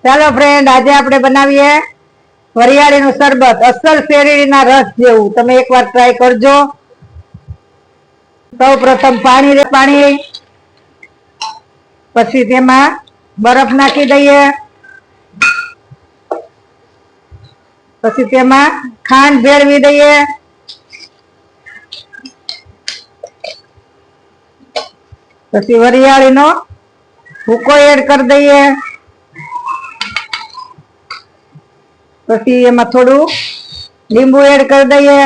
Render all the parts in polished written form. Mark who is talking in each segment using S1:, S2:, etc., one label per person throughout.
S1: ચાલો ફ્રેન્ડ, આજે આપણે બનાવીએ વરિયાળીનું શરબત, અસલ શેરડીના રસ જેવું. તમે એકવાર ટ્રાય કરજો. સૌ પ્રથમ પાણી પછી તેમાં બરફ નાખી દઈએ, પછી તેમાં ખાંડ ભેળવી દઈએ, પછી વરિયાળીનો ભૂકો એડ કરી દઈએ, પછી એમાં થોડું લીંબુ એડ કરી દઈએ,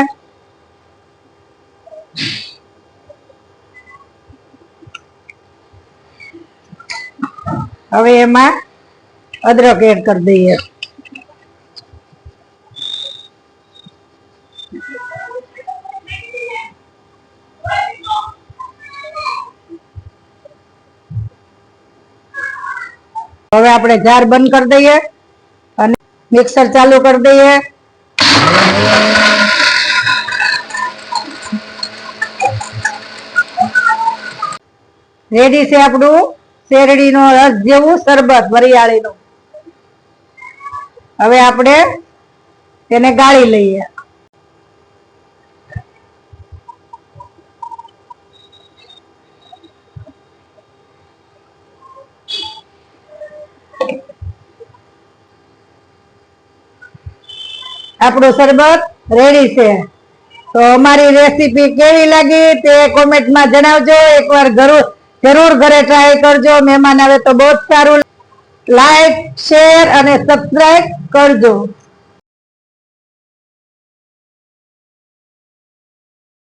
S1: હવે એમાં અદરક એડ કરી દઈએ, હવે આપણે જાર બંધ કરી દઈએ અને મિક્સર ચાલુ કરી દઈએ. રેડી છે આપણું શેરડીનો રસ જેવું શરબત વરિયાળીનું. હવે આપણે તેને ગાળી લઈએ. આપણું શરબત રેડી છે. તો અમારી રેસીપી કેવી લાગી તે કોમેન્ટમાં જણાવજો. એકવાર જરૂર ઘરે ટ્રાય કરજો. મહેમાન આવે તો બહુ સારું. લાઈક, શેર અને સબસ્ક્રાઇબ કરજો.